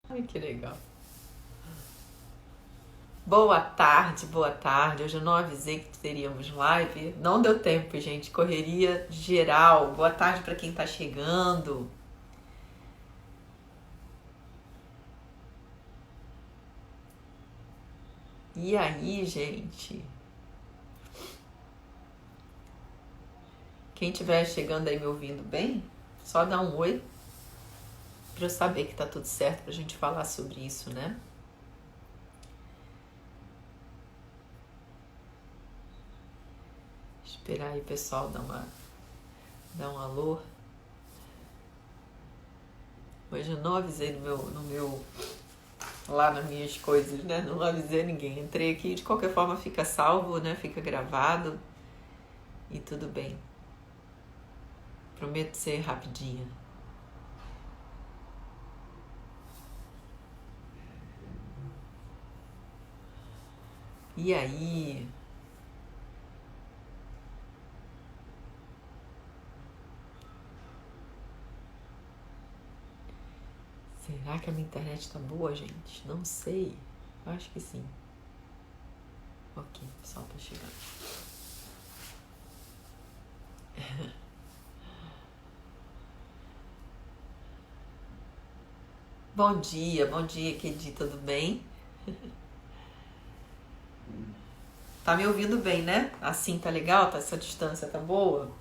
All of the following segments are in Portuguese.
Ai, que legal. Boa tarde, boa tarde. Hoje eu não avisei que teríamos live. Não deu tempo, gente. Correria geral. Boa tarde para quem tá chegando. E aí, gente? Quem estiver chegando aí me ouvindo bem, só dá um oi para eu saber que tá tudo certo pra gente falar sobre isso, né? Esperar aí, pessoal, dar um alô. Hoje eu não avisei lá nas minhas coisas, né? Não avisei ninguém. Entrei aqui, de qualquer forma fica salvo, né? Fica gravado e tudo bem. Prometo ser rapidinha. E aí? Será que a minha internet tá boa, gente? Não sei. Eu acho que sim. Ok, o pessoal tá chegando. Bom dia, Kedi, tudo bem? Tá me ouvindo bem, né? Assim tá legal? Essa distância tá boa?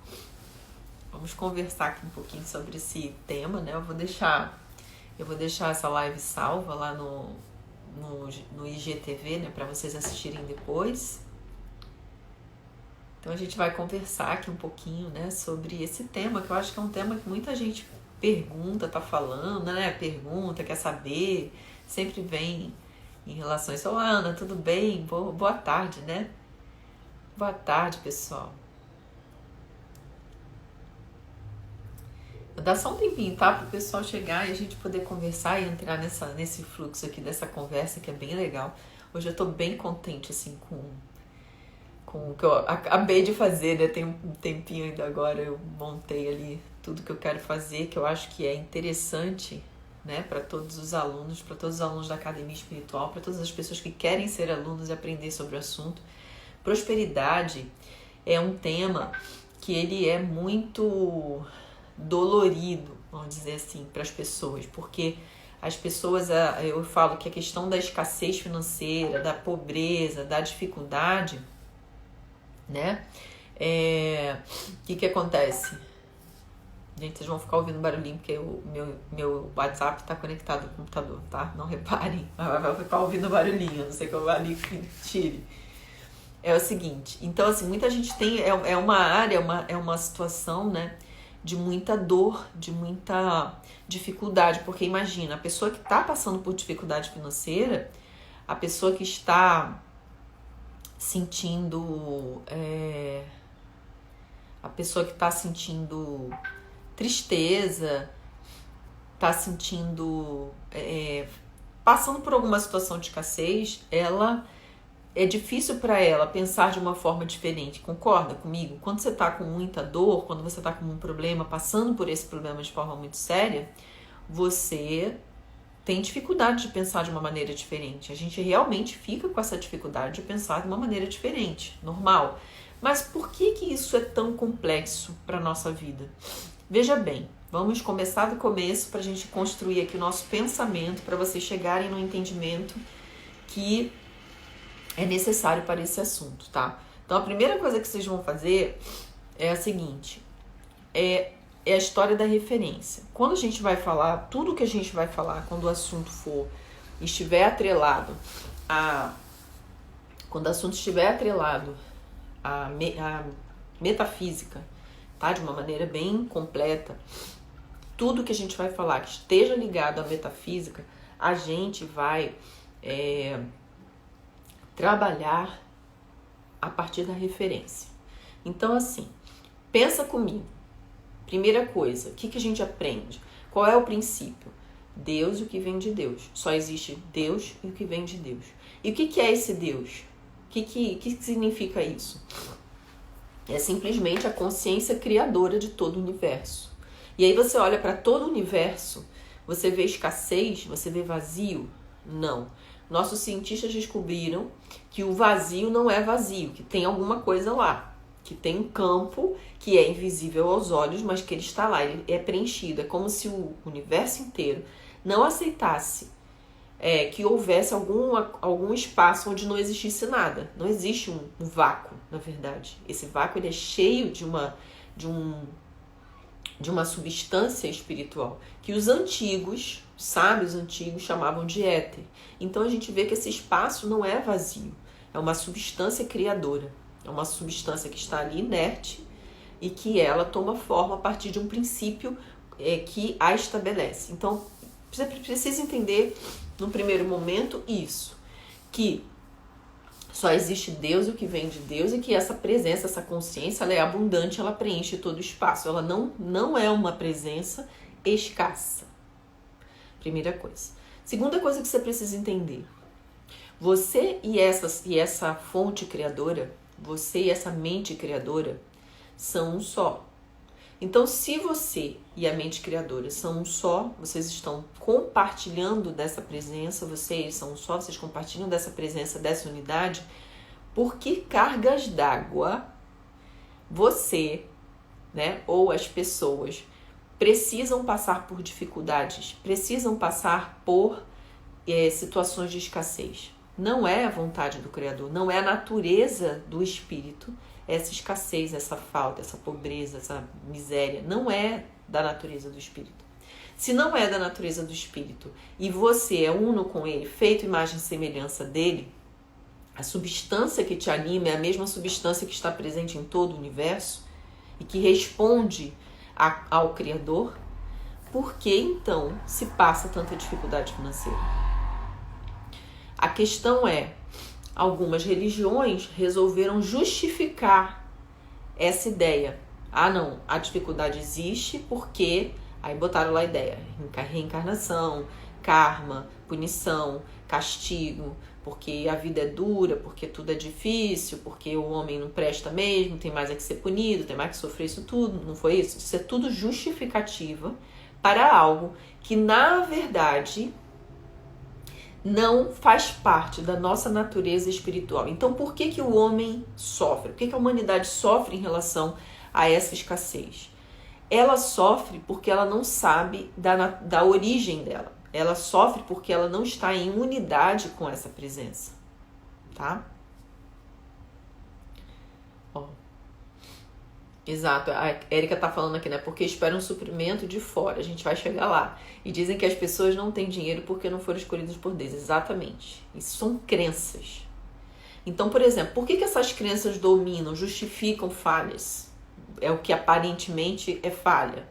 Vamos conversar aqui um pouquinho sobre esse tema, né? Eu vou deixar essa live salva lá no IGTV, né? Pra vocês assistirem depois. Então a gente vai conversar aqui um pouquinho, né? Sobre esse tema, que eu acho que é um tema que muita gente pergunta, tá falando, né? Pergunta, quer saber, sempre vem em relação a isso. Ana, tudo bem? Boa tarde, né? Boa tarde, pessoal. Vou dar só um tempinho, tá? Para o pessoal chegar e a gente poder conversar e entrar nesse fluxo aqui dessa conversa que é bem legal. Hoje eu tô bem contente, assim, com o que eu acabei de fazer, né? Tem um tempinho ainda agora, eu montei ali tudo que eu quero fazer, que eu acho que é interessante, né? Para todos os alunos da Academia Espiritual, para todas as pessoas que querem ser alunos e aprender sobre o assunto. Prosperidade é um tema que ele é muito dolorido, vamos dizer assim, para as pessoas, porque as pessoas, eu falo que a questão da escassez financeira, da pobreza, da dificuldade, né? O que acontece? Gente, vocês vão ficar ouvindo barulhinho porque o meu WhatsApp tá conectado ao computador, tá? Não reparem, vai ficar ouvindo barulhinho, a não sei que eu ali tire. É o seguinte, então assim, muita gente tem, é uma área, é uma situação, né, de muita dor, de muita dificuldade, porque imagina, a pessoa que está passando por dificuldade financeira, a pessoa que está sentindo, a pessoa que está sentindo tristeza, está sentindo, passando por alguma situação de escassez, é difícil para ela pensar de uma forma diferente, concorda comigo? Quando você está com muita dor, quando você está com um problema, passando por esse problema de forma muito séria, você tem dificuldade de pensar de uma maneira diferente. A gente realmente fica com essa dificuldade de pensar de uma maneira diferente, normal. Mas por que isso é tão complexo para a nossa vida? Veja bem, vamos começar do começo para a gente construir aqui o nosso pensamento, para vocês chegarem no entendimento que é necessário para esse assunto, tá? Então a primeira coisa que vocês vão fazer é a seguinte, é a história da referência. Quando a gente vai falar, tudo que a gente vai falar, quando o assunto estiver atrelado quando o assunto estiver atrelado à metafísica, tá? De uma maneira bem completa, tudo que a gente vai falar que esteja ligado à metafísica, a gente vai trabalhar a partir da referência. Então, assim, pensa comigo. Primeira coisa, o que a gente aprende? Qual é o princípio? Deus e o que vem de Deus. Só existe Deus e o que vem de Deus. E o que é esse Deus? O que significa isso? É simplesmente a consciência criadora de todo o universo. E aí você olha para todo o universo, Você vê escassez? Você vê vazio? Não. Nossos cientistas descobriram que o vazio não é vazio, que tem alguma coisa lá, que tem um campo que é invisível aos olhos, mas que ele está lá, ele é preenchido. É como se o universo inteiro não aceitasse que houvesse algum espaço onde não existisse nada. Não existe um vácuo, na verdade. Esse vácuo ele é cheio de uma substância espiritual que os sábios antigos chamavam de éter. Então a gente vê que esse espaço não é vazio, é uma substância criadora, é uma substância que está ali inerte e que ela toma forma a partir de um princípio que a estabelece. Então você precisa entender no primeiro momento isso, que só existe Deus e o que vem de Deus, e que essa presença, essa consciência, ela é abundante, ela preenche todo o espaço. Ela não é uma presença escassa. Primeira coisa. Segunda coisa que você precisa entender. Você e essa fonte criadora, você e essa mente criadora, são um só. Então, se você e a mente criadora são um só, vocês estão compartilhando dessa presença, vocês são um só, vocês compartilham dessa presença, dessa unidade, por que cargas d'água você, ou as pessoas precisam passar por dificuldades, precisam passar por situações de escassez? Não é a vontade do Criador, não é a natureza do Espírito essa escassez, essa falta, essa pobreza, essa miséria. Não é da natureza do Espírito. Se não é da natureza do Espírito e você é uno com ele, feito imagem e semelhança dele, a substância que te anima é a mesma substância que está presente em todo o universo e que responde ao Criador, por que então se passa tanta dificuldade financeira? A questão é, algumas religiões resolveram justificar essa ideia. Ah, não, a dificuldade existe porque... Aí botaram lá a ideia, reencarnação, karma, punição, castigo, porque a vida é dura, porque tudo é difícil, porque o homem não presta mesmo, tem mais é que ser punido, tem mais que sofrer isso tudo, não foi isso? Isso é tudo justificativa para algo que, na verdade, não faz parte da nossa natureza espiritual. Então, por que o homem sofre? Por que a humanidade sofre em relação a essa escassez? Ela sofre porque ela não sabe da origem dela. Ela sofre porque ela não está em unidade com essa presença. Tá? Ó. Exato. A Érica tá falando aqui, porque espera um suprimento de fora. A gente vai chegar lá. E dizem que as pessoas não têm dinheiro porque não foram escolhidas por Deus. Exatamente. Isso são crenças. Então, por exemplo, por que essas crenças dominam, justificam falhas? É o que aparentemente é falha.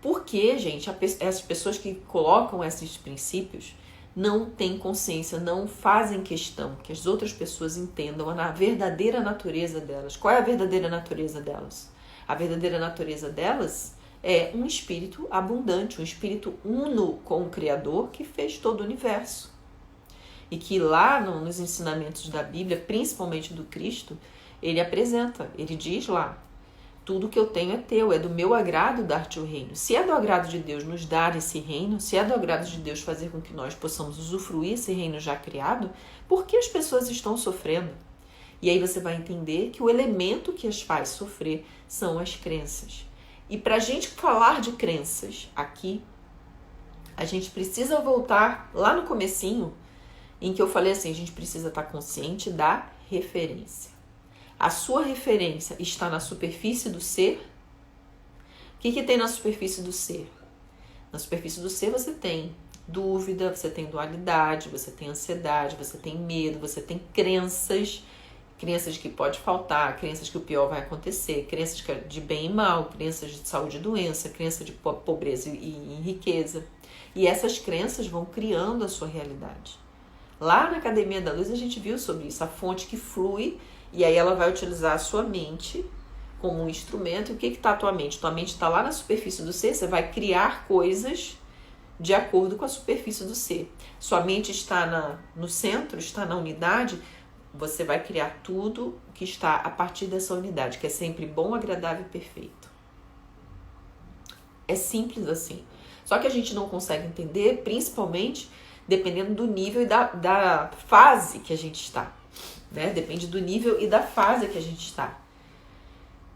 Porque, gente, as pessoas que colocam esses princípios não têm consciência, não fazem questão que as outras pessoas entendam a verdadeira natureza delas. Qual é a verdadeira natureza delas? A verdadeira natureza delas é um espírito abundante, um espírito uno com o Criador que fez todo o universo. E que lá nos ensinamentos da Bíblia, principalmente do Cristo, ele apresenta, ele diz lá, tudo que eu tenho é teu, é do meu agrado dar-te o reino. Se é do agrado de Deus nos dar esse reino, se é do agrado de Deus fazer com que nós possamos usufruir esse reino já criado, por que as pessoas estão sofrendo? E aí você vai entender que o elemento que as faz sofrer são as crenças. E para a gente falar de crenças aqui, a gente precisa voltar lá no comecinho, em que eu falei assim, a gente precisa estar consciente da referência. A sua referência está na superfície do ser? O que tem na superfície do ser? Na superfície do ser você tem dúvida, você tem dualidade, você tem ansiedade, você tem medo, você tem crenças de que pode faltar, crenças que o pior vai acontecer, crenças de bem e mal, crenças de saúde e doença, crenças de pobreza e riqueza. E essas crenças vão criando a sua realidade. Lá na Academia da Luz a gente viu sobre isso, a fonte que flui. E aí ela vai utilizar a sua mente como um instrumento. E o que está a tua mente? Tua mente está lá na superfície do ser, você vai criar coisas de acordo com a superfície do ser. Sua mente está no centro, está na unidade, você vai criar tudo que está a partir dessa unidade, que é sempre bom, agradável e perfeito. É simples assim. Só que a gente não consegue entender, principalmente dependendo do nível e da fase que a gente está, né? Depende do nível e da fase que a gente está.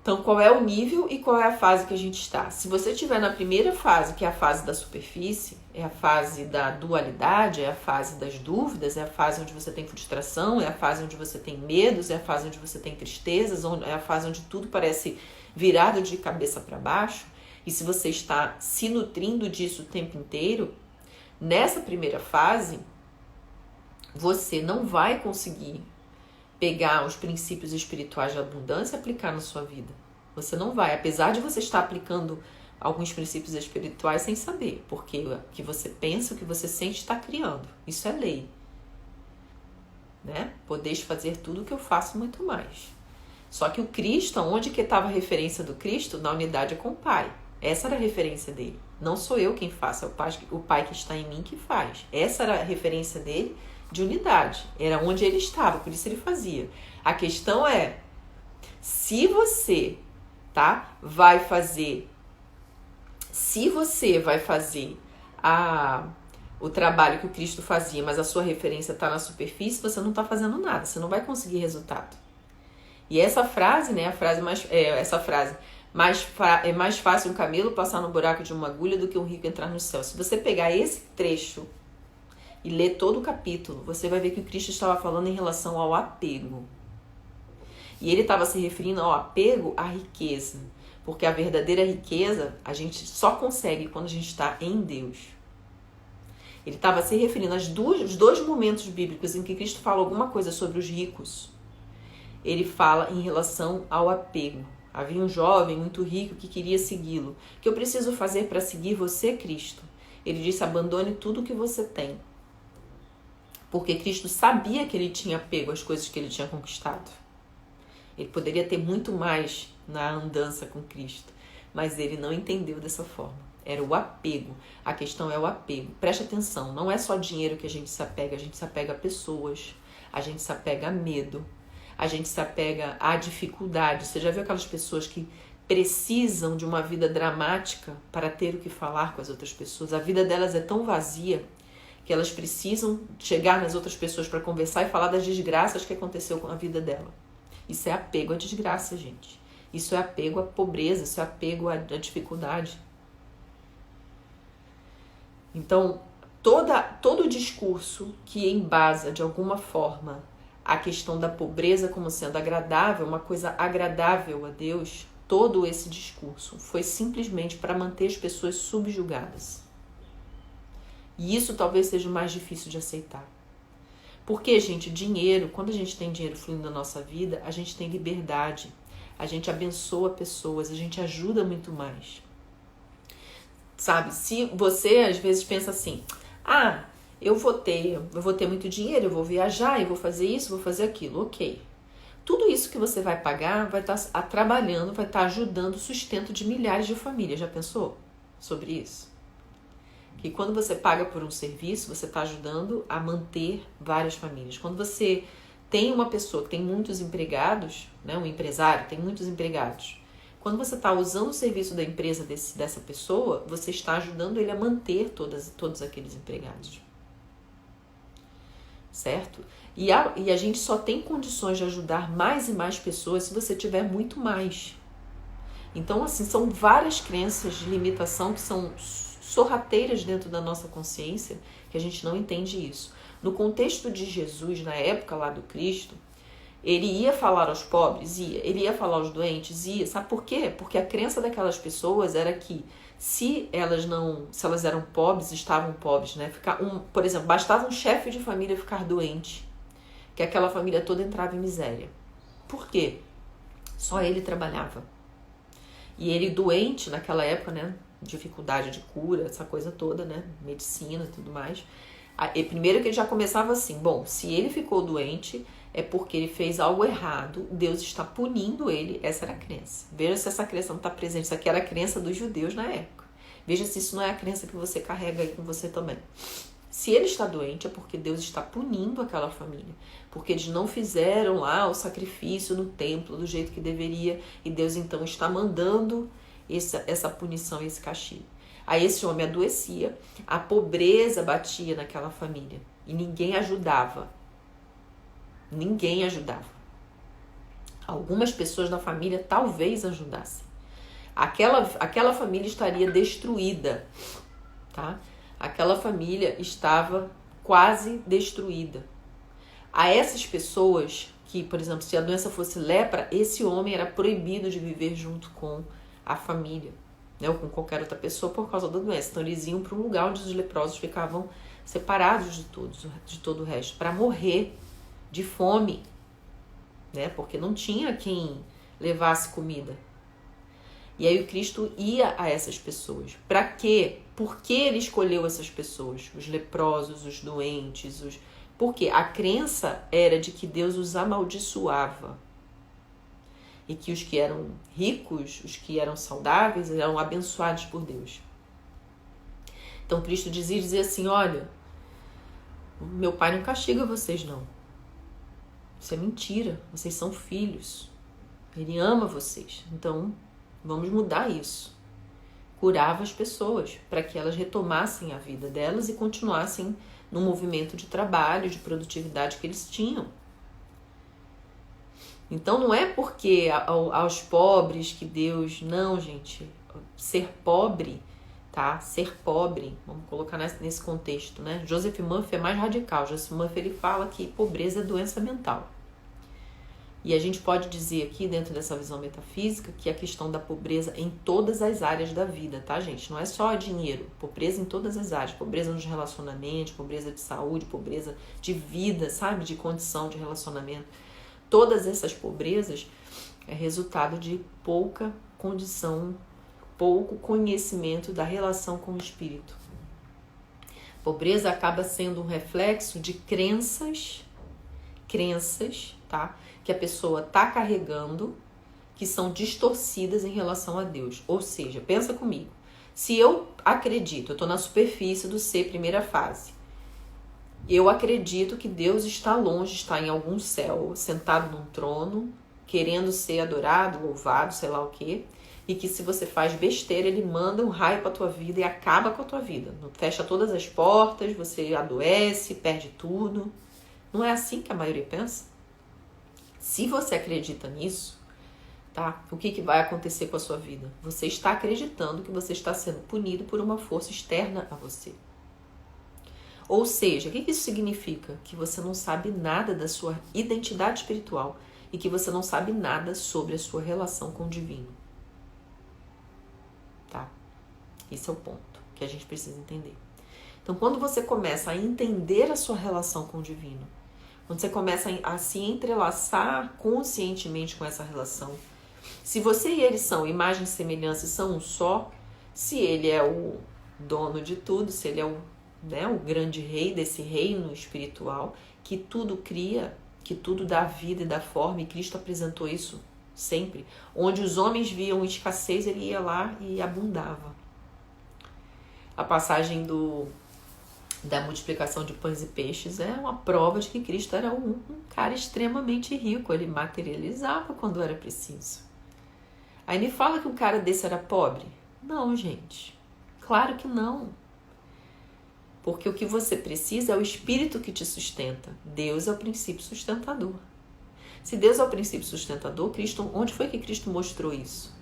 Então, qual é o nível e qual é a fase que a gente está? Se você estiver na primeira fase, que é a fase da superfície, é a fase da dualidade, é a fase das dúvidas, é a fase onde você tem frustração, é a fase onde você tem medos, é a fase onde você tem tristezas, é a fase onde tudo parece virado de cabeça para baixo, e se você está se nutrindo disso o tempo inteiro, nessa primeira fase, você não vai conseguir pegar os princípios espirituais de abundância e aplicar na sua vida. Você não vai, apesar de você estar aplicando alguns princípios espirituais sem saber, porque o que você pensa, o que você sente está criando. Isso é lei. Né? Podeis fazer tudo o que eu faço, muito mais. Só que o Cristo, onde que estava a referência do Cristo? Na unidade com o Pai. Essa era a referência dele. Não sou eu quem faço, é o Pai que está em mim que faz. Essa era a referência dele de unidade. Era onde ele estava, por isso ele fazia. A questão é, se você, vai fazer o trabalho que o Cristo fazia, mas a sua referência está na superfície, você não está fazendo nada, você não vai conseguir resultado. E essa frase, né, é mais fácil um camelo passar no buraco de uma agulha do que um rico entrar no céu. Se você pegar esse trecho e ler todo o capítulo, você vai ver que o Cristo estava falando em relação ao apego. E ele estava se referindo ao apego à riqueza. Porque a verdadeira riqueza a gente só consegue quando a gente está em Deus. Ele estava se referindo aos dois momentos bíblicos em que Cristo fala alguma coisa sobre os ricos. Ele fala em relação ao apego. Havia um jovem muito rico que queria segui-lo. O que eu preciso fazer para seguir você, Cristo? Ele disse, abandone tudo o que você tem. Porque Cristo sabia que ele tinha apego às coisas que ele tinha conquistado. Ele poderia ter muito mais na andança com Cristo, mas ele não entendeu dessa forma. Era o apego. A questão é o apego. Preste atenção, não é só dinheiro que a gente se apega a pessoas, a gente se apega a medo, a gente se apega à dificuldade. Você já viu aquelas pessoas que precisam de uma vida dramática para ter o que falar com as outras pessoas? A vida delas é tão vazia que elas precisam chegar nas outras pessoas para conversar e falar das desgraças que aconteceu com a vida dela. Isso é apego à desgraça, gente. Isso é apego à pobreza, isso é apego à dificuldade. Então, todo discurso que embasa, de alguma forma, a questão da pobreza como sendo agradável, uma coisa agradável a Deus, todo esse discurso foi simplesmente para manter as pessoas subjugadas. E isso talvez seja o mais difícil de aceitar. Porque, gente, dinheiro, quando a gente tem dinheiro fluindo na nossa vida, a gente tem liberdade, a gente abençoa pessoas, a gente ajuda muito mais. Sabe, se você às vezes pensa assim, eu vou ter muito dinheiro, eu vou viajar, eu vou fazer isso, vou fazer aquilo, ok. Tudo isso que você vai pagar vai estar trabalhando, vai estar ajudando o sustento de milhares de famílias. Já pensou sobre isso? Que quando você paga por um serviço, você está ajudando a manter várias famílias. Quando você tem uma pessoa que tem muitos empregados, né, um empresário tem muitos empregados, quando você está usando o serviço da empresa dessa pessoa, você está ajudando ele a manter todos aqueles empregados. Certo? E a gente só tem condições de ajudar mais e mais pessoas se você tiver muito mais. Então, assim, são várias crenças de limitação que são sorrateiras dentro da nossa consciência, que a gente não entende isso. No contexto de Jesus, na época lá do Cristo, ele ia falar aos pobres? Ia. Ele ia falar aos doentes? Ia. Sabe por quê? Porque a crença daquelas pessoas era que se elas eram pobres, estavam pobres, né? Por exemplo, bastava um chefe de família ficar doente, que aquela família toda entrava em miséria. Por quê? Só ele trabalhava. E ele doente naquela época, né? Dificuldade de cura, essa coisa toda, né? Medicina e tudo mais. E primeiro que ele já começava assim, bom, se ele ficou doente é porque ele fez algo errado, Deus está punindo ele, essa era a crença. Veja se essa crença não está presente, isso aqui era a crença dos judeus na época. Veja se isso não é a crença que você carrega aí com você também. Se ele está doente é porque Deus está punindo aquela família, porque eles não fizeram lá o sacrifício no templo do jeito que deveria, e Deus então está mandando essa punição e esse castigo. Aí esse homem adoecia, a pobreza batia naquela família e ninguém ajudava. Ninguém ajudava. Algumas pessoas da família talvez ajudassem. Aquela família estaria destruída, tá? Aquela família estava quase destruída. A essas pessoas que, por exemplo, se a doença fosse lepra, esse homem era proibido de viver junto com a família, né, ou com qualquer outra pessoa por causa da doença. Então eles iam para um lugar onde os leprosos ficavam separados de todo o resto, para morrer de fome, né, porque não tinha quem levasse comida. E aí o Cristo ia a essas pessoas. Para quê? Por que ele escolheu essas pessoas? Os leprosos, os doentes, Porque a crença era de que Deus os amaldiçoava. E que os que eram ricos, os que eram saudáveis, eram abençoados por Deus. Então Cristo dizia assim, olha, meu pai não castiga vocês não. Isso é mentira, vocês são filhos. Ele ama vocês. Então, vamos mudar isso. Curava as pessoas para que elas retomassem a vida delas e continuassem no movimento de trabalho, de produtividade que eles tinham. Então não é porque aos pobres que Deus... Não, gente. Ser pobre, tá? Ser pobre, vamos colocar nesse contexto, né? Joseph Murphy é mais radical. Joseph Murphy ele fala que pobreza é doença mental. E a gente pode dizer aqui, dentro dessa visão metafísica, que a questão da pobreza em todas as áreas da vida, tá, gente? Não é só dinheiro. Pobreza em todas as áreas. Pobreza nos relacionamentos, pobreza de saúde, pobreza de vida, sabe? De condição de relacionamento. Todas essas pobrezas é resultado de pouca condição, pouco conhecimento da relação com o espírito. Pobreza acaba sendo um reflexo de crenças, tá? Que a pessoa está carregando, que são distorcidas em relação a Deus. Ou seja, pensa comigo. Se eu acredito, eu estou na superfície do ser, primeira fase. Eu acredito que Deus está longe, está em algum céu, sentado num trono, querendo ser adorado, louvado, sei lá o quê. E que se você faz besteira, ele manda um raio para a tua vida e acaba com a tua vida. Fecha todas as portas, você adoece, perde tudo. Não é assim que a maioria pensa? Se você acredita nisso, tá? O que vai acontecer com a sua vida? Você está acreditando que você está sendo punido por uma força externa a você. Ou seja, o que isso significa? Que você não sabe nada da sua identidade espiritual e que você não sabe nada sobre a sua relação com o divino. Tá? Esse é o ponto que a gente precisa entender. Então, quando você começa a entender a sua relação com o divino, quando você começa a se entrelaçar conscientemente com essa relação, se você e ele são imagem e semelhança e são um só, se ele é o dono de tudo, se ele é o grande rei desse reino espiritual, que tudo cria, que tudo dá vida e dá forma, e Cristo apresentou isso sempre. Onde os homens viam escassez, ele ia lá e abundava. A passagem da multiplicação de pães e peixes é uma prova de que Cristo era um cara extremamente rico. Ele materializava quando era preciso. Aí me fala que um cara desse era pobre? Não, gente. Claro que não. Porque o que você precisa é o Espírito que te sustenta. Deus é o princípio sustentador. Se Deus é o princípio sustentador, Cristo, onde foi que Cristo mostrou isso?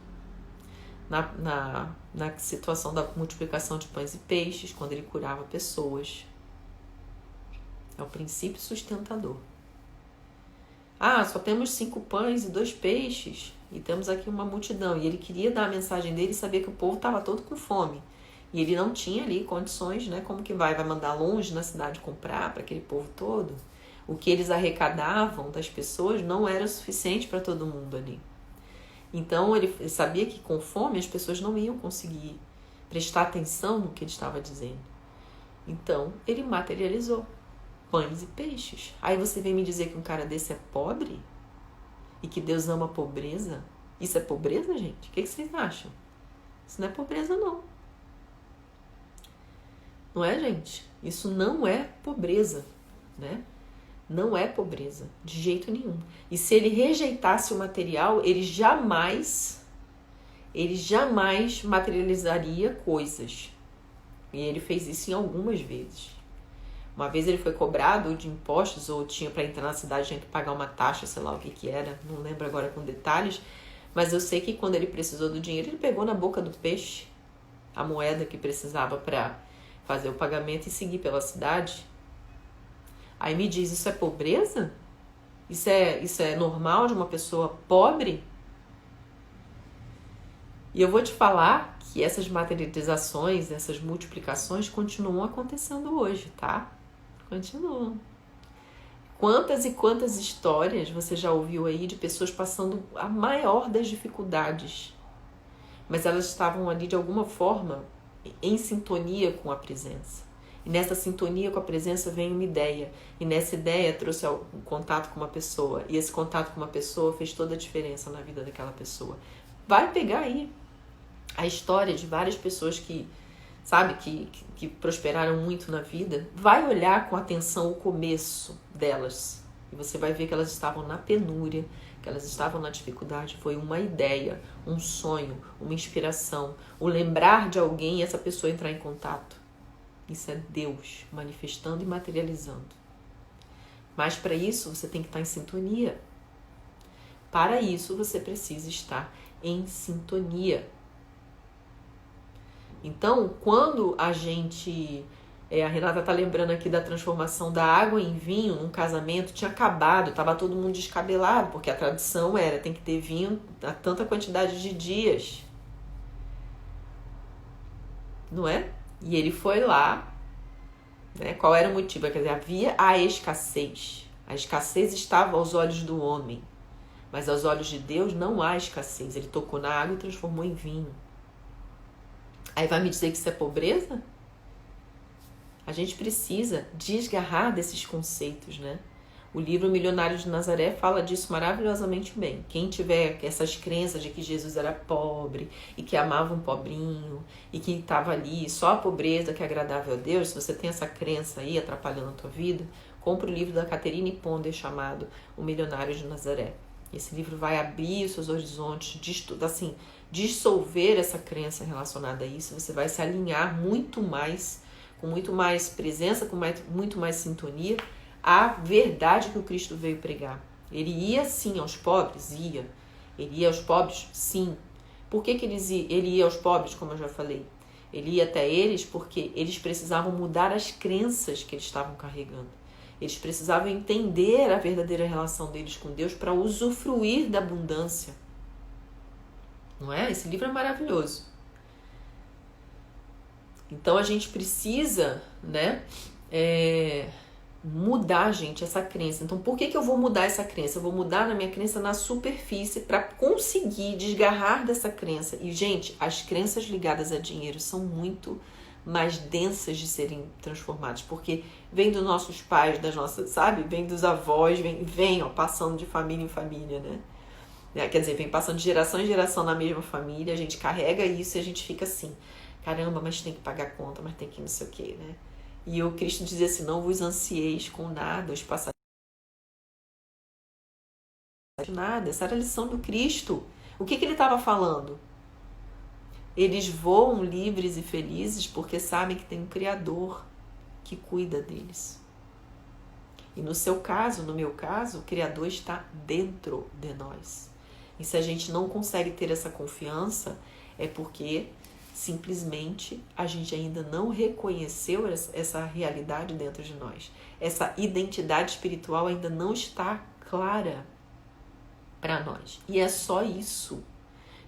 Na situação da multiplicação de pães e peixes, quando ele curava pessoas. É o princípio sustentador. Ah, só temos 5 pães e 2 peixes e temos aqui uma multidão. E ele queria dar a mensagem dele e sabia que o povo estava todo com fome. E ele não tinha ali condições, né? Como que vai mandar longe na cidade comprar para aquele povo todo? O que eles arrecadavam das pessoas não era suficiente para todo mundo ali. Então ele sabia que com fome as pessoas não iam conseguir prestar atenção no que ele estava dizendo. Então ele materializou pães e peixes. Aí você vem me dizer que um cara desse é pobre? E que Deus ama a pobreza? Isso é pobreza, gente? O que vocês acham? Isso não é pobreza, não. Não é, gente? Isso não é pobreza, né? Não é pobreza, de jeito nenhum. E se ele rejeitasse o material, ele jamais materializaria coisas. E ele fez isso em algumas vezes. Uma vez ele foi cobrado de impostos, ou tinha para entrar na cidade, tinha que pagar uma taxa, sei lá o que era, não lembro agora com detalhes, mas eu sei que quando ele precisou do dinheiro, ele pegou na boca do peixe a moeda que precisava para fazer o pagamento e seguir pela cidade. Aí me diz, isso é pobreza? Isso é normal de uma pessoa pobre? E eu vou te falar que essas materializações, essas multiplicações continuam acontecendo hoje, tá? Continuam. Quantas e quantas histórias você já ouviu aí de pessoas passando a maior das dificuldades, mas elas estavam ali de alguma forma em sintonia com a presença. E nessa sintonia com a presença vem uma ideia. E nessa ideia trouxe um contato com uma pessoa. E esse contato com uma pessoa fez toda a diferença na vida daquela pessoa. Vai pegar aí a história de várias pessoas que, sabe, que prosperaram muito na vida. Vai olhar com atenção o começo delas. E você vai ver que elas estavam na penúria, que elas estavam na dificuldade. Foi uma ideia, um sonho, uma inspiração. O lembrar de alguém e essa pessoa entrar em contato. Isso é Deus manifestando e materializando. Mas para isso você tem que estar em sintonia. Para isso você precisa estar em sintonia. Então, quando a gente... a Renata está lembrando aqui da transformação da água em vinho num casamento, tinha acabado, estava todo mundo descabelado, porque a tradição era, tem que ter vinho a tanta quantidade de dias. Não é? E ele foi lá, né? Qual era o motivo? Quer dizer, havia a escassez. A escassez estava aos olhos do homem, mas aos olhos de Deus não há escassez. Ele tocou na água e transformou em vinho. Aí vai me dizer que isso é pobreza? A gente precisa desgarrar desses conceitos, né? O livro Milionário de Nazaré fala disso maravilhosamente bem. Quem tiver essas crenças de que Jesus era pobre e que amava um pobrinho e que estava ali só a pobreza que é agradável a Deus, se você tem essa crença aí atrapalhando a tua vida, compra o livro da Catherine Ponder chamado O Milionário de Nazaré. Esse livro vai abrir os seus horizontes, dissolver essa crença relacionada a isso. Você vai se alinhar muito mais, com muito mais presença, com muito mais sintonia, a verdade que o Cristo veio pregar. Ele ia sim aos pobres? Ia. Ele ia aos pobres? Sim. Por que ele ia aos pobres, como eu já falei? Ele ia até eles porque eles precisavam mudar as crenças que eles estavam carregando. Eles precisavam entender a verdadeira relação deles com Deus para usufruir da abundância. Não é? Esse livro é maravilhoso. Então a gente precisa, né, mudar, gente, essa crença. Então, por que eu vou mudar essa crença? Eu vou mudar na minha crença na superfície para conseguir desgarrar dessa crença. E, gente, as crenças ligadas a dinheiro são muito mais densas de serem transformadas, porque vem dos nossos pais, das nossas, sabe? Vem dos avós, vem passando de família em família, né? Quer dizer, vem passando de geração em geração na mesma família, a gente carrega isso e a gente fica assim, caramba, mas tem que pagar conta, mas tem que não sei o quê, né? E o Cristo dizia assim, não vos ansieis com nada, os passageiros nada. Essa era a lição do Cristo. O que ele estava falando? Eles voam livres e felizes porque sabem que tem um Criador que cuida deles. E no seu caso, no meu caso, o Criador está dentro de nós. E se a gente não consegue ter essa confiança, é porque simplesmente a gente ainda não reconheceu essa realidade dentro de nós. Essa identidade espiritual ainda não está clara para nós. E é só isso.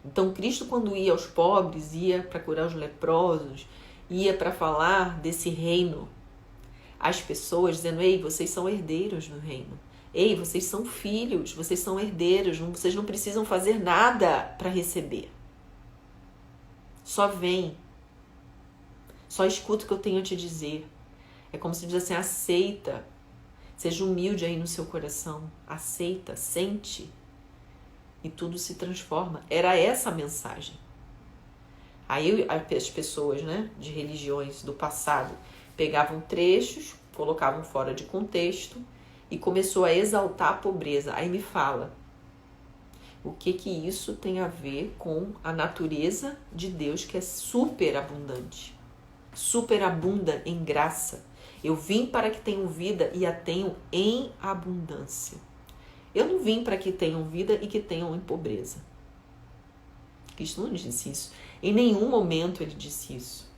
Então, Cristo, quando ia aos pobres, ia para curar os leprosos, ia para falar desse reino às pessoas, dizendo, ei, vocês são herdeiros do reino. Ei, vocês são filhos, vocês são herdeiros, vocês não precisam fazer nada para receber. Só vem. Só escuta o que eu tenho a te dizer. É como se diz assim, aceita. Seja humilde aí no seu coração. Aceita, sente. E tudo se transforma. Era essa a mensagem. Aí as pessoas, né, de religiões do passado pegavam trechos, colocavam fora de contexto e começou a exaltar a pobreza. Aí me fala, o que isso tem a ver com a natureza de Deus, que é super abundante? superabunda em graça. Eu vim para que tenham vida e a tenham em abundância. Eu não vim para que tenham vida e que tenham em pobreza. Cristo não disse isso. Em nenhum momento ele disse isso.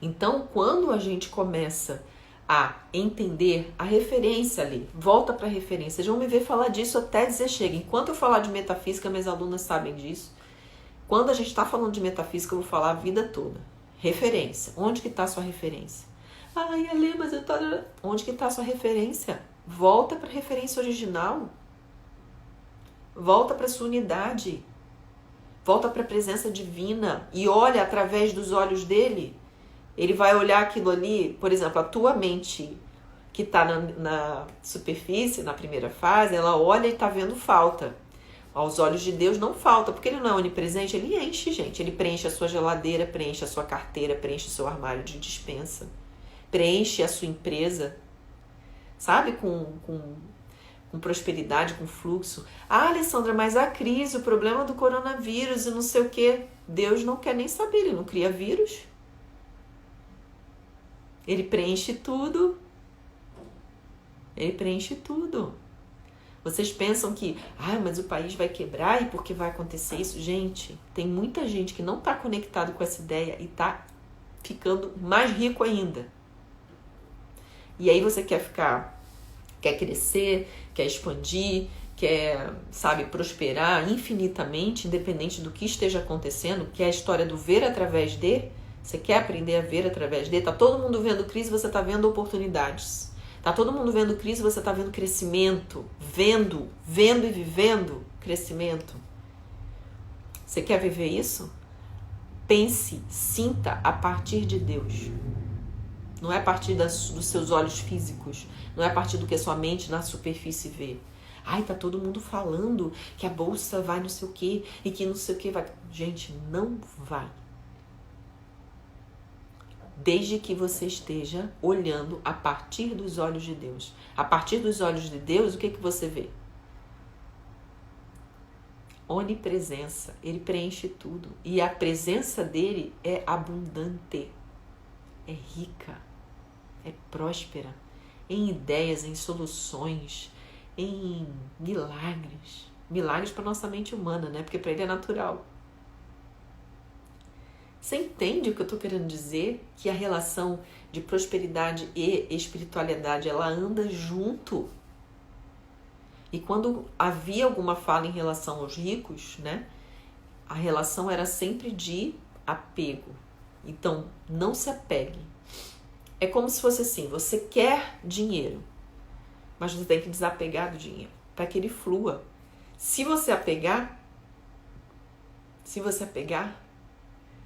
Então, quando a gente começa a entender a referência ali, volta para a referência. Vocês vão me ver falar disso até dizer chega. Enquanto eu falar de metafísica, minhas alunas sabem disso. Quando a gente está falando de metafísica, eu vou falar a vida toda. Referência. Onde que está a sua referência? Ai, Ale, mas eu tô... Onde que está a sua referência? Volta para a referência original. Volta para a sua unidade. Volta para a presença divina e olha através dos olhos dele. Ele vai olhar aquilo ali, por exemplo, a tua mente que está na superfície, na primeira fase, ela olha e está vendo falta. Aos olhos de Deus não falta, porque ele não é onipresente, ele enche, gente. Ele preenche a sua geladeira, preenche a sua carteira, preenche o seu armário de despensa, preenche a sua empresa, sabe, com prosperidade, com fluxo. Ah, Alessandra, mas a crise, o problema do coronavírus e não sei o quê. Deus não quer nem saber, ele não cria vírus. Ele preenche tudo. Ele preenche tudo. Vocês pensam que, mas o país vai quebrar e por que vai acontecer isso? Gente, tem muita gente que não está conectado com essa ideia e está ficando mais rico ainda. E aí você quer crescer, quer expandir, quer, sabe, prosperar infinitamente, independente do que esteja acontecendo, que é a história do ver através de. Você quer aprender a ver através de. Tá todo mundo vendo crise, você tá vendo oportunidades. Tá todo mundo vendo crise, você tá vendo crescimento. Vendo e vivendo crescimento. Você quer viver isso? Pense, sinta a partir de Deus. Não é a partir dos seus olhos físicos. Não é a partir do que a sua mente na superfície vê. Ai, tá todo mundo falando que a bolsa vai não sei o quê e que não sei o quê vai. Gente, não vai. Desde que você esteja olhando a partir dos olhos de Deus. A partir dos olhos de Deus, o que você vê? Onipresença. Ele preenche tudo. E a presença dele é abundante. É rica. É próspera. Em ideias, em soluções, em milagres. Milagres para nossa mente humana, né? Porque para ele é natural. Você entende o que eu estou querendo dizer? Que a relação de prosperidade e espiritualidade, ela anda junto. E quando havia alguma fala em relação aos ricos, né? A relação era sempre de apego. Então, não se apegue. É como se fosse assim, você quer dinheiro, mas você tem que desapegar do dinheiro, para que ele flua. Se você apegar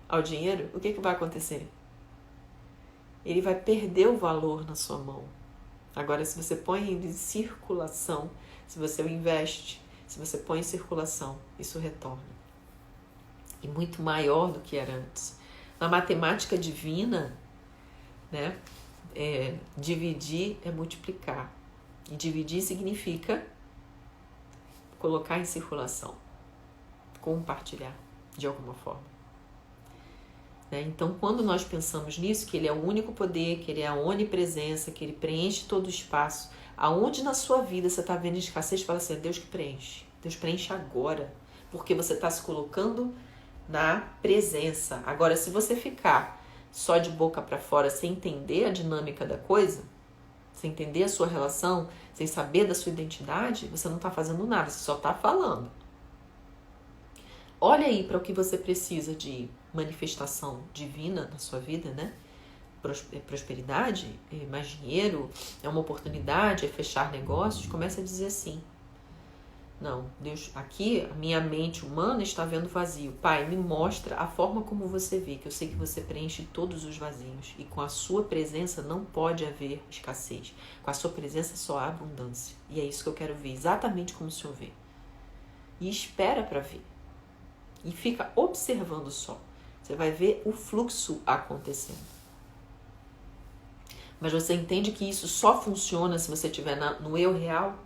ao dinheiro, o que vai acontecer? Ele vai perder o valor na sua mão. Agora, se você põe em circulação, se você o investe, se você põe em circulação, isso retorna. E muito maior do que era antes. Na matemática divina, né, dividir é multiplicar. E dividir significa colocar em circulação, compartilhar de alguma forma. Então, quando nós pensamos nisso, que ele é o único poder, que ele é a onipresença, que ele preenche todo o espaço, aonde na sua vida você está vendo escassez, fala assim, é Deus que preenche. Deus preenche agora, porque você está se colocando na presença. Agora, se você ficar só de boca para fora, sem entender a dinâmica da coisa, sem entender a sua relação, sem saber da sua identidade, você não está fazendo nada, você só está falando. Olha aí para o que você precisa de manifestação divina na sua vida, né? Prosperidade, mais dinheiro, é uma oportunidade, é fechar negócios. Começa a dizer assim, não, Deus, aqui a minha mente humana está vendo vazio. Pai, me mostra a forma como você vê, que eu sei que você preenche todos os vazios. E com a sua presença não pode haver escassez. Com a sua presença só há abundância. E é isso que eu quero ver, exatamente como o Senhor vê. E espera para ver. E fica observando só. Você vai ver o fluxo acontecendo. Mas você entende que isso só funciona se você estiver no eu real?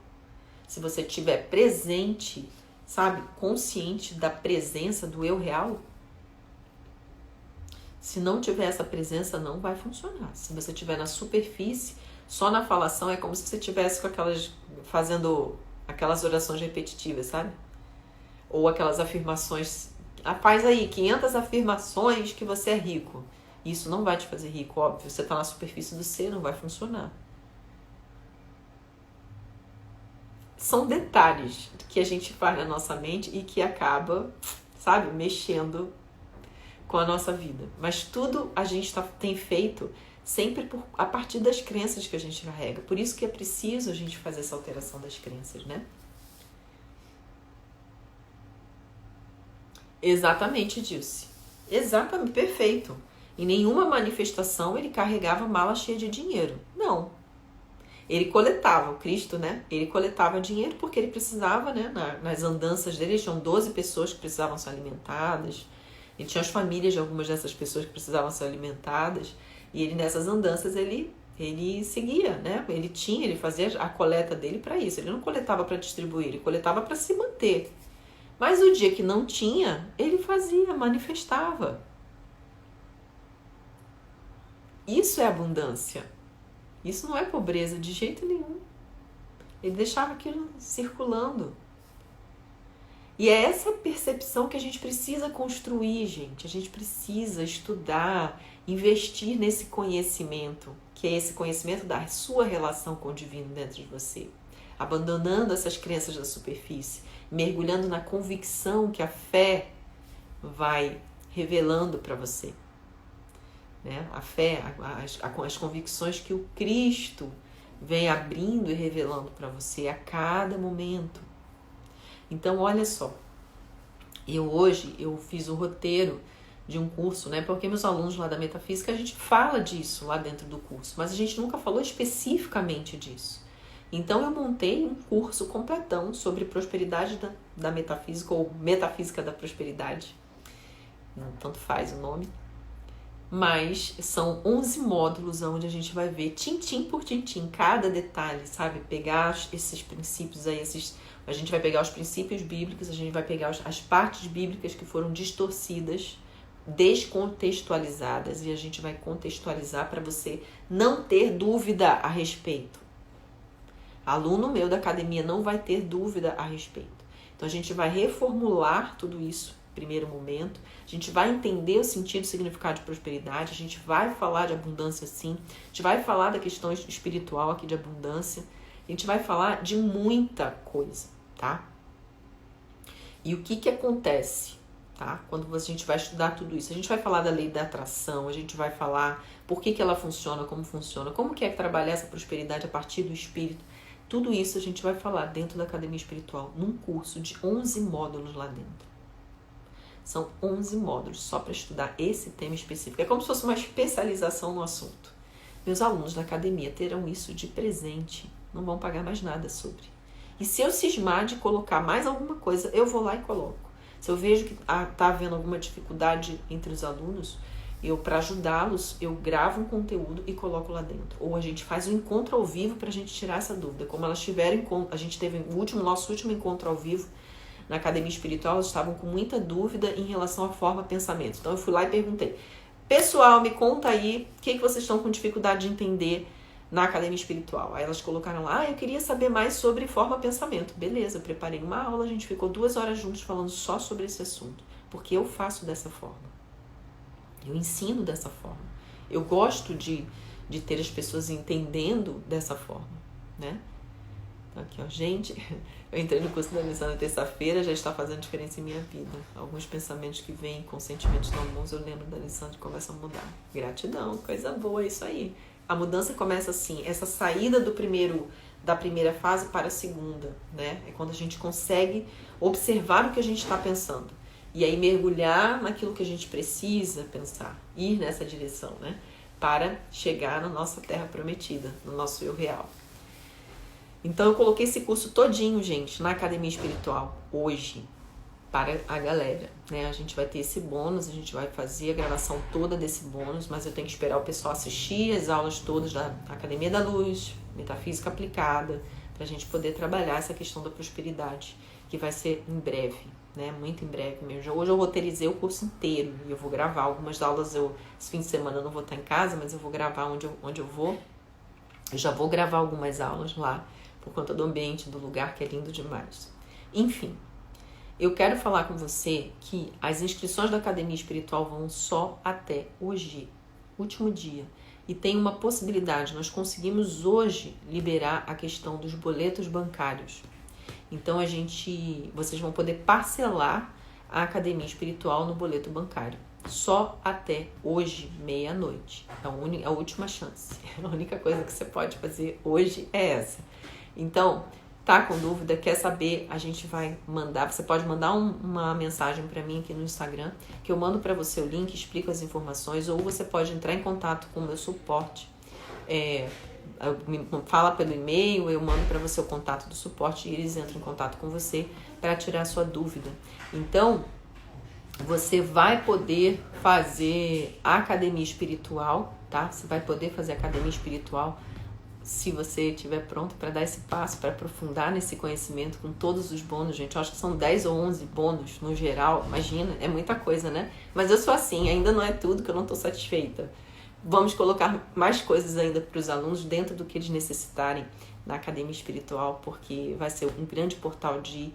Se você estiver presente, sabe? Consciente da presença do eu real? Se não tiver essa presença, não vai funcionar. Se você estiver na superfície, só na falação, é como se você estivesse com fazendo aquelas orações repetitivas, sabe? Ou aquelas afirmações. Faz aí 500 afirmações que você é rico. Isso não vai te fazer rico, óbvio. Você está na superfície do ser, não vai funcionar. São detalhes que a gente faz na nossa mente e que acaba, sabe, mexendo com a nossa vida. Mas tudo a gente tem feito sempre a partir das crenças que a gente carrega. Por isso que é preciso a gente fazer essa alteração das crenças, né? Exatamente, Dilce. Exatamente, perfeito. Em nenhuma manifestação ele carregava mala cheia de dinheiro. Não. Ele coletava, o Cristo, né? Ele coletava dinheiro porque ele precisava, né? Nas andanças dele, tinham 12 pessoas que precisavam ser alimentadas. Ele tinha as famílias de algumas dessas pessoas que precisavam ser alimentadas. E ele, nessas andanças, ele seguia, né? Ele fazia a coleta dele para isso. Ele não coletava para distribuir, ele coletava para se manter. Mas o dia que não tinha, ele fazia, manifestava. Isso é abundância. Isso não é pobreza de jeito nenhum. Ele deixava aquilo circulando. E é essa percepção que a gente precisa construir, gente. A gente precisa estudar, investir nesse conhecimento, que é esse conhecimento da sua relação com o divino dentro de você. Abandonando essas crenças da superfície, mergulhando na convicção que a fé vai revelando para você. Né? A fé, as convicções que o Cristo vem abrindo e revelando para você a cada momento. Então, olha só, hoje eu fiz o roteiro de um curso, né? Porque meus alunos lá da Metafísica, a gente fala disso lá dentro do curso, mas a gente nunca falou especificamente disso. Então, eu montei um curso completão sobre prosperidade da metafísica, ou metafísica da prosperidade, tanto faz o nome. Mas são 11 módulos onde a gente vai ver tintim por tintim, cada detalhe, sabe? Pegar esses princípios aí, a gente vai pegar os princípios bíblicos, a gente vai pegar as partes bíblicas que foram distorcidas, descontextualizadas, e a gente vai contextualizar para você não ter dúvida a respeito. Aluno meu da academia não vai ter dúvida a respeito. Então a gente vai reformular tudo isso. Primeiro momento, a gente vai entender o sentido e significado de prosperidade, a gente vai falar de abundância sim, a gente vai falar da questão espiritual aqui de abundância, a gente vai falar de muita coisa, tá? E o que acontece, tá? Quando a gente vai estudar tudo isso, a gente vai falar da lei da atração, a gente vai falar por que ela funciona, como que é trabalhar essa prosperidade a partir do espírito, tudo isso a gente vai falar dentro da Academia Espiritual, num curso de 11 módulos lá dentro. São 11 módulos só para estudar esse tema específico. É como se fosse uma especialização no assunto. Meus alunos da academia terão isso de presente. Não vão pagar mais nada sobre. E se eu cismar de colocar mais alguma coisa, eu vou lá e coloco. Se eu vejo que está havendo alguma dificuldade entre os alunos, para ajudá-los, eu gravo um conteúdo e coloco lá dentro. Ou a gente faz um encontro ao vivo para a gente tirar essa dúvida. Como elas tiveram, a gente teve nosso último encontro ao vivo, na academia espiritual, elas estavam com muita dúvida em relação à forma pensamento. Então eu fui lá e perguntei, pessoal, me conta aí o que vocês estão com dificuldade de entender na academia espiritual. Aí elas colocaram lá, eu queria saber mais sobre forma pensamento. Beleza, eu preparei uma aula, a gente ficou 2 horas juntos falando só sobre esse assunto. Porque eu faço dessa forma. Eu ensino dessa forma. Eu gosto de ter as pessoas entendendo dessa forma, né? Então aqui, ó, gente, eu entrei no curso da lição na terça-feira, já está fazendo diferença em minha vida. Alguns pensamentos que vêm com sentimentos tão bons, eu lembro da lição e começam a mudar. Gratidão, coisa boa, é isso aí. A mudança começa assim, essa saída da primeira fase para a segunda, né? É quando a gente consegue observar o que a gente está pensando. E aí mergulhar naquilo que a gente precisa pensar, ir nessa direção, né? Para chegar na nossa terra prometida, no nosso eu real. Então eu coloquei esse curso todinho, gente, na Academia Espiritual, hoje, para a galera, né? A gente vai ter esse bônus, a gente vai fazer a gravação toda desse bônus, mas eu tenho que esperar o pessoal assistir as aulas todas da Academia da Luz, Metafísica Aplicada, pra gente poder trabalhar essa questão da prosperidade, que vai ser em breve, né? Muito em breve mesmo. Hoje eu roteirizei o curso inteiro e eu vou gravar algumas aulas. Esse fim de semana eu não vou estar em casa, mas eu vou gravar onde eu vou. Eu já vou gravar algumas aulas lá, por conta do ambiente, do lugar, que é lindo demais. Enfim, eu quero falar com você que as inscrições da Academia Espiritual vão só até hoje, último dia. E tem uma possibilidade, nós conseguimos hoje liberar a questão dos boletos bancários. Então vocês vão poder parcelar a Academia Espiritual no boleto bancário. Só até hoje, meia-noite. É a última chance. A única coisa que você pode fazer hoje é essa. Então, tá com dúvida, quer saber, a gente vai mandar. Você pode mandar uma mensagem para mim aqui no Instagram, que eu mando para você o link, explico as informações, ou você pode entrar em contato com o meu suporte. Fala pelo e-mail, eu mando para você o contato do suporte e eles entram em contato com você para tirar a sua dúvida. Então, você vai poder fazer a academia espiritual, tá? Você vai poder fazer a academia espiritual se você estiver pronto para dar esse passo, para aprofundar nesse conhecimento com todos os bônus, gente. Eu acho que são 10 ou 11 bônus no geral, imagina, é muita coisa, né? Mas eu sou assim, ainda não é tudo que eu não estou satisfeita. Vamos colocar mais coisas ainda para os alunos dentro do que eles necessitarem na academia espiritual, porque vai ser um grande portal de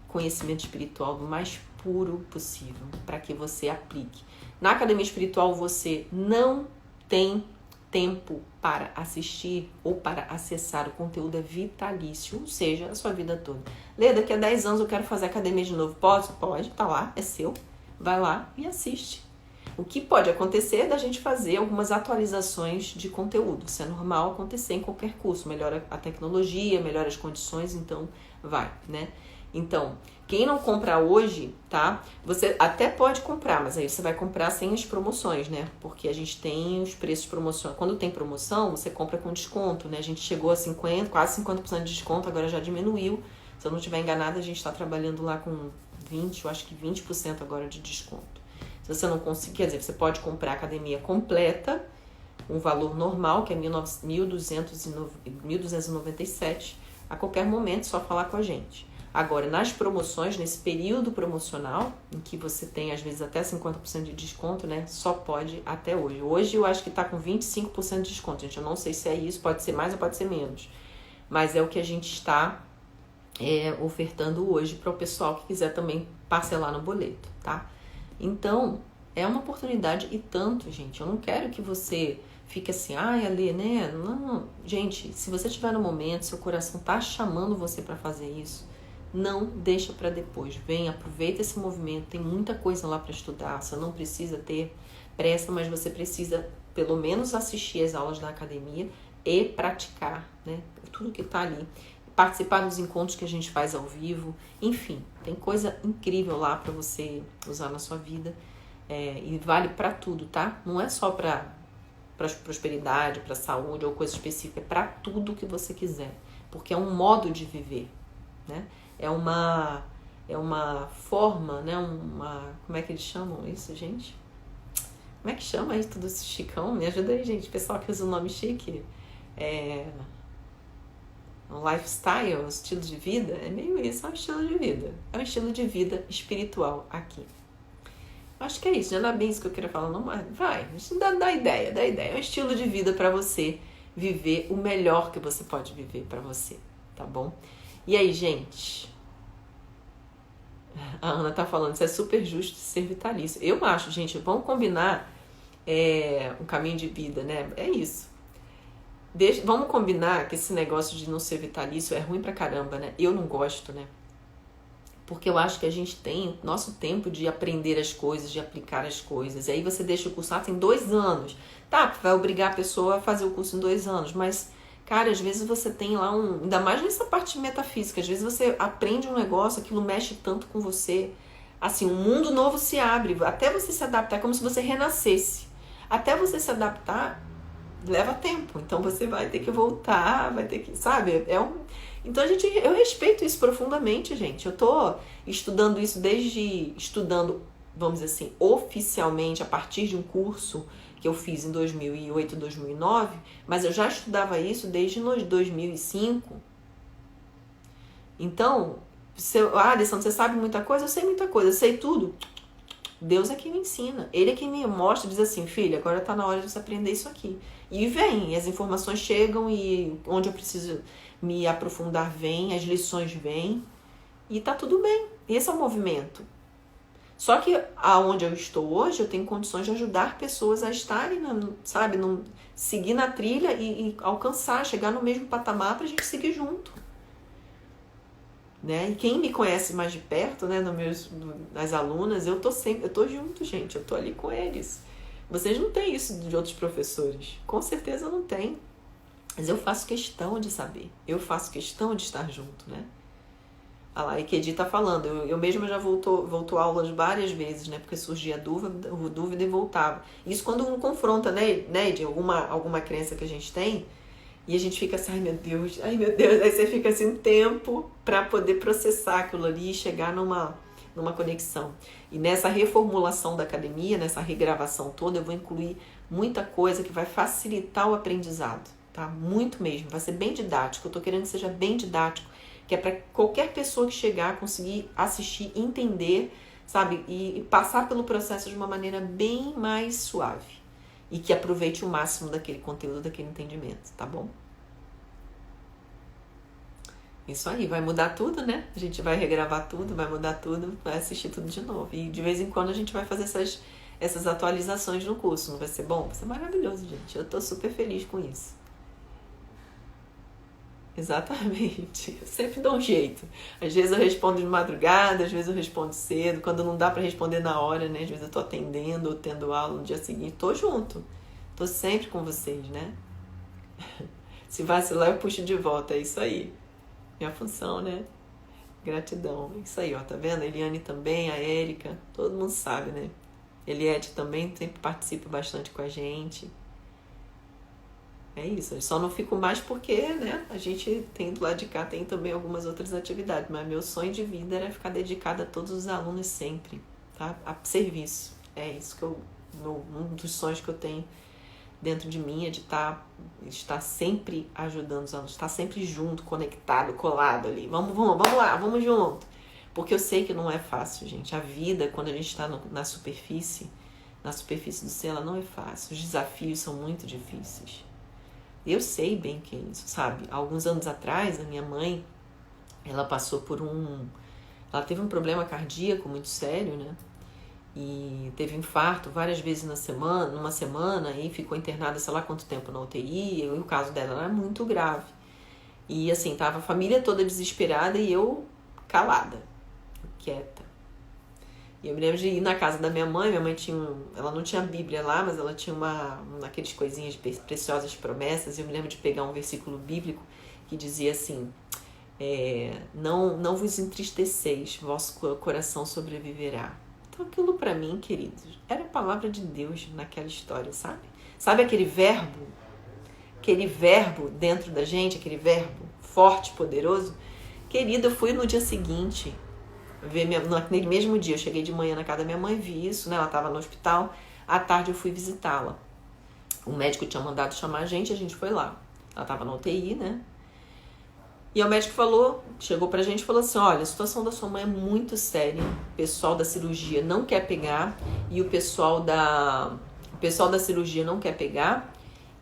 conhecimento espiritual do mais puro possível, para que você aplique. Na academia espiritual você não tem tempo para assistir ou para acessar o conteúdo, é vitalício, ou seja, a sua vida toda. Lê, daqui a 10 anos eu quero fazer academia de novo. Pode, tá lá, é seu. Vai lá e assiste. O que pode acontecer é da gente fazer algumas atualizações de conteúdo. Isso é normal acontecer em qualquer curso. Melhora a tecnologia, melhora as condições, então vai, né? Então, quem não comprar hoje, tá? Você até pode comprar, mas aí você vai comprar sem as promoções, né? Porque a gente tem os preços promocionais. Quando tem promoção, você compra com desconto, né? A gente chegou a 50%, quase 50% de desconto, agora já diminuiu. Se eu não estiver enganada, a gente está trabalhando lá com 20%, eu acho que 20% agora de desconto. Se você não conseguir, quer dizer, você pode comprar a academia completa, um valor normal, que é 1.297, a qualquer momento, só falar com a gente. Agora, nas promoções, nesse período promocional, em que você tem, às vezes, até 50% de desconto, né? Só pode até hoje. Hoje, eu acho que tá com 25% de desconto, gente. Eu não sei se é isso, pode ser mais ou pode ser menos. Mas é o que a gente está ofertando hoje para o pessoal que quiser também parcelar no boleto, tá? Então, é uma oportunidade e tanto, gente. Eu não quero que você fique assim, Ali, né? Não. Gente, se você estiver no momento, seu coração tá chamando você para fazer isso, não deixa para depois. Vem, aproveita esse movimento, tem muita coisa lá para estudar. Você não precisa ter pressa, mas você precisa pelo menos assistir as aulas da academia e praticar, né? Tudo que tá ali. Participar dos encontros que a gente faz ao vivo. Enfim, tem coisa incrível lá para você usar na sua vida. E vale para tudo, tá? Não é só para prosperidade, para saúde ou coisa específica. É para tudo que você quiser. Porque é um modo de viver, né? É uma forma, né? Como é que eles chamam isso, gente? Como é que chama isso tudo esse chicão? Me ajuda aí, gente. Pessoal que usa o nome chique. Um lifestyle, um estilo de vida. É meio isso, é um estilo de vida. É um estilo de vida espiritual aqui. Acho que é isso. Já não é bem isso que eu queria falar, não, mas vai. Dá ideia. É um estilo de vida para você viver o melhor que você pode viver para você, tá bom? E aí, gente? A Ana tá falando, isso é super justo ser vitalício. Eu acho, gente, vamos combinar um caminho de vida, né? É isso. Vamos combinar que esse negócio de não ser vitalício é ruim pra caramba, né? Eu não gosto, né? Porque eu acho que a gente tem nosso tempo de aprender as coisas, de aplicar as coisas. E aí você deixa o curso, tem 2 anos. Tá, vai obrigar a pessoa a fazer o curso em 2 anos, mas... Cara, às vezes você tem lá ainda mais nessa parte metafísica, às vezes você aprende um negócio, aquilo mexe tanto com você, assim, um mundo novo se abre, até você se adaptar, é como se você renascesse. Até você se adaptar, leva tempo, então você vai ter que voltar, vai ter que, sabe, Então eu respeito isso profundamente, gente, eu tô estudando isso vamos dizer assim, oficialmente, a partir de um curso que eu fiz em 2008, 2009, mas eu já estudava isso desde 2005, Então, Alessandro, você sabe muita coisa? Eu sei muita coisa, eu sei tudo. Deus é quem me ensina. Ele é quem me mostra, diz assim, filha, agora tá na hora de você aprender isso aqui. E vem, as informações chegam e onde eu preciso me aprofundar vem, as lições vêm e tá tudo bem. Esse é o movimento. Só que aonde eu estou hoje, eu tenho condições de ajudar pessoas a estarem, sabe, seguir na trilha e alcançar, chegar no mesmo patamar pra gente seguir junto. Né? E quem me conhece mais de perto, né, nas alunas, eu tô junto, gente, eu tô ali com eles. Vocês não têm isso de outros professores, com certeza não tem, mas eu faço questão de saber, eu faço questão de estar junto, né? Ah lá, e Kedi tá falando, eu mesma já voltou aulas várias vezes, né, porque surgia dúvida e voltava. Isso quando um confronta, né, de alguma crença que a gente tem. E a gente fica assim, ai meu Deus, aí você fica assim um tempo para poder processar aquilo ali e chegar numa conexão. E nessa reformulação da academia, nessa regravação toda, eu vou incluir muita coisa que vai facilitar o aprendizado, tá? Muito mesmo, vai ser bem didático, eu tô querendo que seja bem didático, que é para qualquer pessoa que chegar conseguir assistir, entender, sabe? E passar pelo processo de uma maneira bem mais suave. E que aproveite o máximo daquele conteúdo, daquele entendimento, tá bom? Isso aí, vai mudar tudo, né? A gente vai regravar tudo, vai mudar tudo, vai assistir tudo de novo. E de vez em quando a gente vai fazer essas atualizações no curso. Não vai ser bom? Vai ser maravilhoso, gente. Eu tô super feliz com isso. Exatamente. Eu sempre dou um jeito. Às vezes eu respondo de madrugada, às vezes eu respondo cedo. Quando não dá pra responder na hora, né? Às vezes eu tô atendendo ou tendo aula no dia seguinte. Tô junto. Tô sempre com vocês, né? Se vacilar, eu puxo de volta. É isso aí. Minha função, né? Gratidão. É isso aí, ó. Tá vendo? A Eliane também, a Érica. Todo mundo sabe, né? Eliette também sempre participa bastante com a gente. É isso, eu só não fico mais porque, né, a gente tem do lado de cá, tem também algumas outras atividades, mas meu sonho de vida era ficar dedicada a todos os alunos sempre, tá? A serviço. É isso que um dos sonhos que eu tenho dentro de mim é de estar sempre ajudando os alunos, estar sempre junto, conectado, colado ali. Vamos lá, vamos junto. Porque eu sei que não é fácil, gente. A vida, quando a gente está na superfície do ser, ela não é fácil. Os desafios são muito difíceis. Eu sei bem que é isso, sabe? Há alguns anos atrás, a minha mãe, ela passou ela teve um problema cardíaco muito sério, né? E teve infarto várias vezes numa semana, e ficou internada sei lá quanto tempo na UTI, e o caso dela era muito grave. E assim, tava a família toda desesperada e eu calada, quieta. E eu me lembro de ir na casa da minha mãe ela não tinha Bíblia lá, mas ela tinha aqueles coisinhas preciosas promessas, e eu me lembro de pegar um versículo bíblico que dizia assim, não vos entristeceis, vosso coração sobreviverá. Então aquilo pra mim, queridos, era a palavra de Deus naquela história, sabe? Sabe aquele verbo dentro da gente, aquele verbo forte, poderoso? Querida, eu fui no dia seguinte, naquele mesmo dia, eu cheguei de manhã na casa da minha mãe, vi isso, né? Ela estava no hospital, à tarde eu fui visitá-la. O médico tinha mandado chamar a gente foi lá. Ela estava na UTI, né? E o médico chegou pra gente e falou assim, olha, a situação da sua mãe é muito séria, o pessoal da cirurgia não quer pegar, e o pessoal da cirurgia não quer pegar,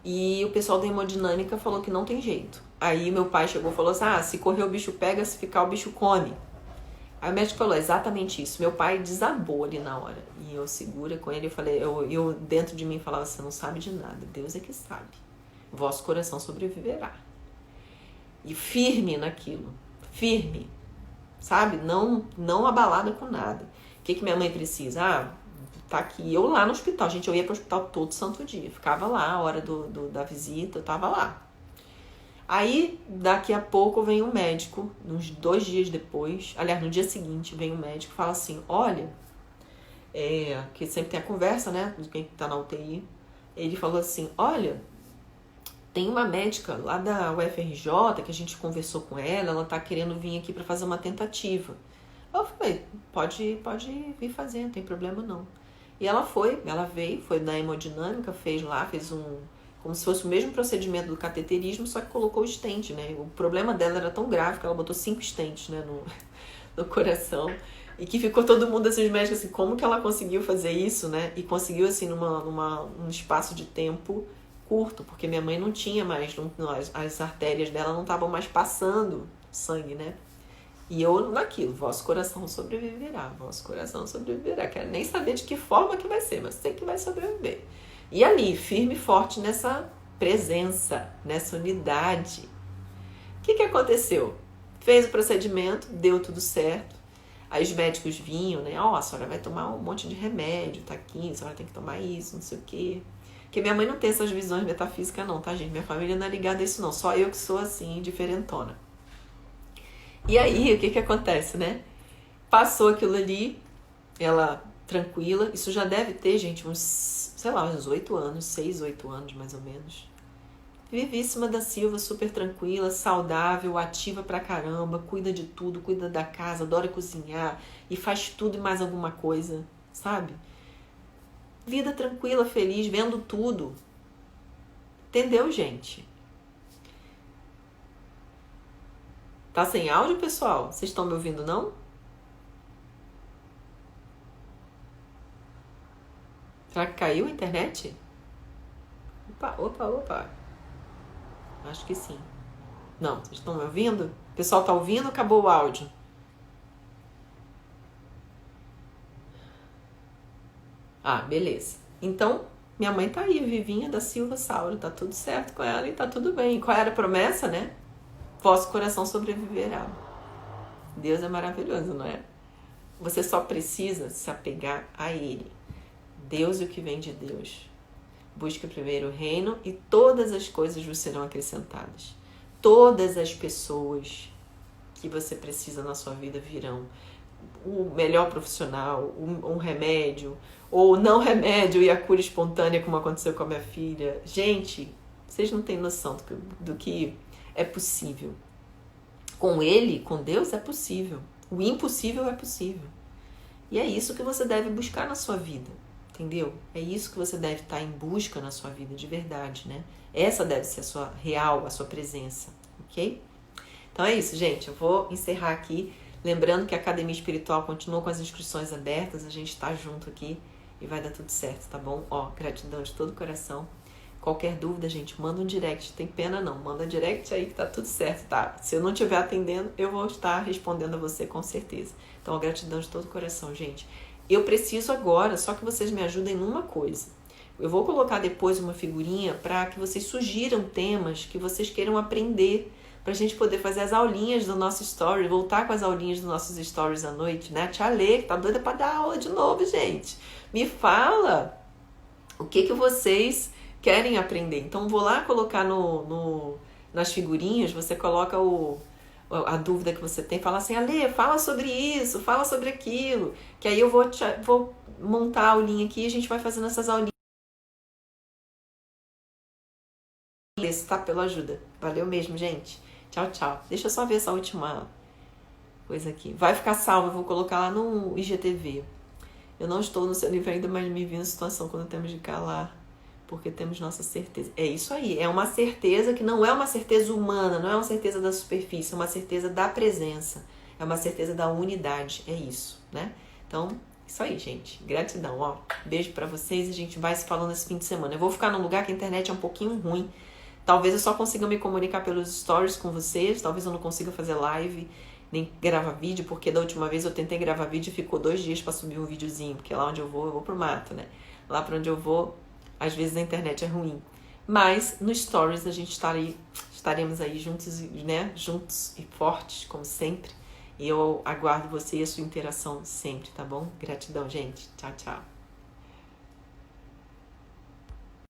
e o pessoal da hemodinâmica falou que não tem jeito. Aí meu pai chegou e falou assim, se correr o bicho pega, se ficar o bicho come. Aí o médico falou exatamente isso. Meu pai desabou ali na hora. E eu segura com ele, eu dentro de mim falava, você não sabe de nada, Deus é que sabe. Vosso coração sobreviverá. E firme naquilo. Firme. Sabe? Não abalada com nada. O que minha mãe precisa? Tá aqui. Eu lá no hospital. Gente, eu ia pro hospital todo santo dia. Ficava lá, a hora da visita, eu tava lá. Aí, daqui a pouco, vem um médico, uns 2 dias depois, aliás, no dia seguinte, vem um médico e fala assim, olha, que sempre tem a conversa, né, de quem tá na UTI, ele falou assim, olha, tem uma médica lá da UFRJ, que a gente conversou com ela tá querendo vir aqui para fazer uma tentativa. Eu falei, pode vir fazer, não tem problema não. E ela veio, foi na hemodinâmica, fez como se fosse o mesmo procedimento do cateterismo, só que colocou o stent, né? O problema dela era tão grave que ela botou 5 stents, né, no coração. E que ficou todo mundo, assim, os médicos, assim, como que ela conseguiu fazer isso, né? E conseguiu, assim, num espaço de tempo curto, porque minha mãe não tinha mais, as artérias dela não estavam mais passando sangue, né? E eu naquilo, vosso coração sobreviverá, vosso coração sobreviverá. Quero nem saber de que forma que vai ser, mas sei que vai sobreviver. E ali, firme e forte nessa presença, nessa unidade. O que aconteceu? Fez o procedimento, deu tudo certo. Aí os médicos vinham, né? Ó, a senhora vai tomar um monte de remédio, tá aqui, a senhora tem que tomar isso, não sei o quê. Porque minha mãe não tem essas visões metafísicas não, tá, gente? Minha família não é ligada a isso não, só eu que sou assim, diferentona. E aí, o que acontece, né? Passou aquilo ali, ela tranquila, isso já deve ter, gente, uns, sei lá, uns 8 anos, 6, 8 anos mais ou menos. Vivíssima da Silva, super tranquila, saudável, ativa pra caramba, cuida de tudo, cuida da casa, adora cozinhar e faz tudo e mais alguma coisa, sabe? Vida tranquila, feliz, vendo tudo. Entendeu, gente? Tá sem áudio, pessoal? Vocês estão me ouvindo, não? Será que caiu a internet? Opa. Acho que sim. Não, vocês estão me ouvindo? O pessoal tá ouvindo ou acabou o áudio? Ah, beleza. Então, minha mãe tá aí, Vivinha da Silva Sauro, tá tudo certo com ela e tá tudo bem. Qual era a promessa, né? Vosso coração sobreviverá. Deus é maravilhoso, não é? Você só precisa se apegar a Ele. Deus e o que vem de Deus. Busque primeiro o reino e todas as coisas vos serão acrescentadas. Todas as pessoas que você precisa na sua vida virão. O melhor profissional, um remédio, ou não remédio e a cura espontânea, como aconteceu com a minha filha. Gente, vocês não têm noção do que é possível. Com Ele, com Deus, é possível. O impossível é possível. E é isso que você deve buscar na sua vida. Entendeu? É isso que você deve estar em busca na sua vida de verdade, né? Essa deve ser a sua real, a sua presença, ok? Então é isso, gente. Eu vou encerrar aqui. Lembrando que a Academia Espiritual continua com as inscrições abertas. A gente tá junto aqui e vai dar tudo certo, tá bom? Ó, gratidão de todo o coração. Qualquer dúvida, gente, manda um direct. Tem pena não, manda um direct aí que tá tudo certo, tá? Se eu não estiver atendendo, eu vou estar respondendo a você com certeza. Então, ó, gratidão de todo o coração, gente. Eu preciso agora, só que vocês me ajudem numa coisa. Eu vou colocar depois uma figurinha para que vocês sugiram temas que vocês queiram aprender, pra gente poder fazer as aulinhas do nosso story, voltar com as aulinhas dos nossos stories à noite, né? Tia Lê, que tá doida pra dar aula de novo, gente. Me fala o que vocês querem aprender. Então, vou lá colocar nas figurinhas, você coloca a dúvida que você tem, fala assim, Ale, fala sobre isso, fala sobre aquilo, que aí eu vou montar a aulinha aqui e a gente vai fazendo essas aulinhas. Tá? Pela ajuda. Valeu mesmo, gente. Tchau, tchau. Deixa eu só ver essa última coisa aqui. Vai ficar salvo, eu vou colocar lá no IGTV. Eu não estou no seu livro ainda, mas me vi na situação quando temos de calar, porque temos nossa certeza. É isso aí, é uma certeza que não é uma certeza humana, não é uma certeza da superfície, é uma certeza da presença, é uma certeza da unidade, é isso, né? Então, isso aí, gente. Gratidão, ó. Beijo pra vocês e a gente vai se falando esse fim de semana. Eu vou ficar num lugar que a internet é um pouquinho ruim. Talvez eu só consiga me comunicar pelos stories com vocês, talvez eu não consiga fazer live, nem gravar vídeo, porque da última vez eu tentei gravar vídeo e ficou 2 dias pra subir um videozinho, porque lá onde eu vou pro mato, né? Lá pra onde eu vou, às vezes a internet é ruim. Mas no stories a gente estaremos aí juntos, né? Juntos e fortes, como sempre. E eu aguardo você e a sua interação sempre, tá bom? Gratidão, gente. Tchau, tchau.